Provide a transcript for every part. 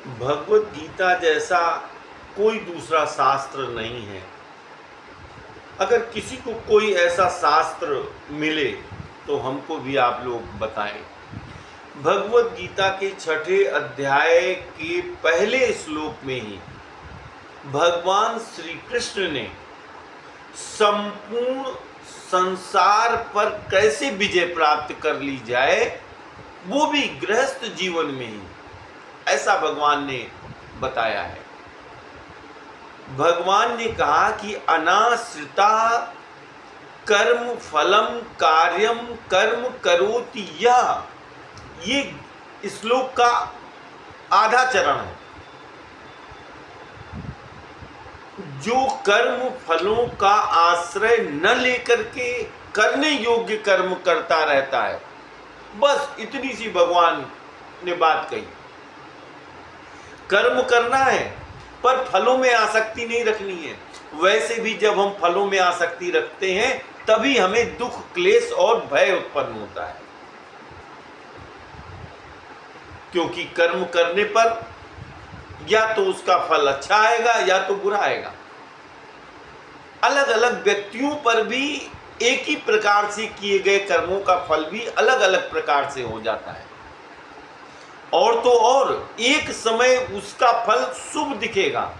भगवत गीता जैसा कोई दूसरा शास्त्र नहीं है। अगर किसी को कोई ऐसा शास्त्र मिले तो हमको भी आप लोग बताएं। भगवत गीता के 6ठे अध्याय के पहले श्लोक में ही भगवान श्री कृष्ण ने संपूर्ण संसार पर कैसे विजय प्राप्त कर ली जाए, वो भी गृहस्थ जीवन में ही, ऐसा भगवान ने बताया है। भगवान ने कहा कि अनाश्रिता कर्म फलम कार्यम कर्म करोति यह, ये श्लोक का आधा चरण है। जो कर्म फलों का आश्रय न लेकर के करने योग्य कर्म करता रहता है, बस इतनी सी भगवान ने बात कही। कर्म करना है पर फलों में आसक्ति नहीं रखनी है। वैसे भी जब हम फलों में आसक्ति रखते हैं तभी हमें दुख, क्लेश और भय उत्पन्न होता है, क्योंकि कर्म करने पर या तो उसका फल अच्छा आएगा या तो बुरा आएगा। अलग अलग व्यक्तियों पर भी एक ही प्रकार से किए गए कर्मों का फल भी अलग अलग प्रकार से हो जाता है, और तो और एक समय उसका फल शुभ दिखेगा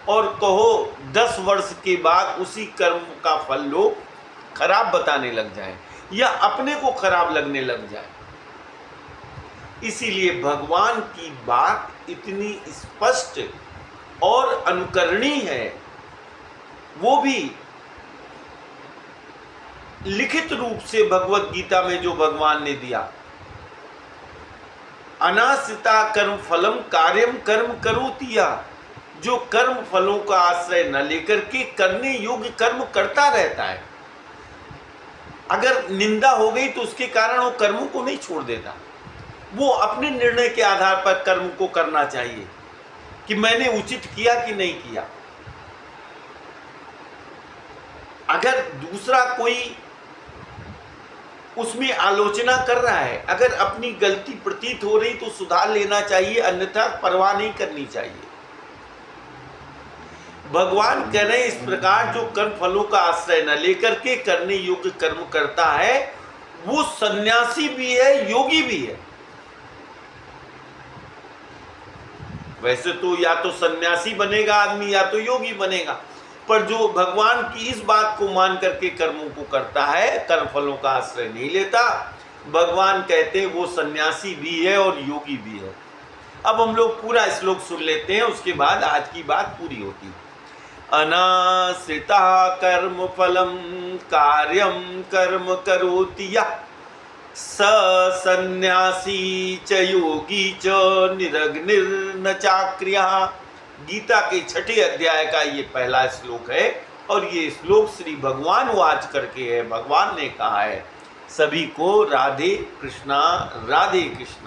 और कहो 10 वर्ष के बाद उसी कर्म का फल लोग खराब बताने लग जाए या अपने को खराब लगने लग जाए। इसीलिए भगवान की बात इतनी स्पष्ट और अनुकरणीय है, वो भी लिखित रूप से भगवत गीता में जो भगवान ने दिया। अनाश्रिता कर्म फलम कार्यम कर्म करोति यः, जो कर्म फलों का आश्रय न लेकर के करने योग्य कर्म करता रहता है। अगर निंदा हो गई तो उसके कारण वो कर्मों को नहीं छोड़ देता, वो अपने निर्णय के आधार पर कर्म को करना चाहिए कि मैंने उचित किया कि नहीं किया। अगर दूसरा कोई उसमें आलोचना कर रहा है, अगर अपनी गलती प्रतीत हो रही तो सुधार लेना चाहिए, अन्यथा परवाह नहीं करनी चाहिए। भगवान कह रहे हैं इस प्रकार जो कर्म फलों का आश्रय न लेकर के करने योग्य कर्म करता है वो सन्यासी भी है, योगी भी है। वैसे तो या तो सन्यासी बनेगा आदमी या तो योगी बनेगा, पर जो भगवान की इस बात को मान करके कर्मों को करता है, कर्म फलों का आश्रय नहीं लेता, भगवान कहते हैं वो सन्यासी भी है और योगी भी है। अब हम लोग पूरा श्लोक सुन लेते हैं, उसके बाद आज की बात पूरी होती है। अनाश्रिता कर्म फलम कार्यम कर्म करोति यः, स सन्यासी च योगी च निरग्निर्न चाक्रियः। गीता के 6ठे अध्याय का ये पहला श्लोक है और ये श्लोक श्री भगवान वाच करके है। भगवान ने कहा है। सभी को राधे कृष्णा, राधे कृष्णा।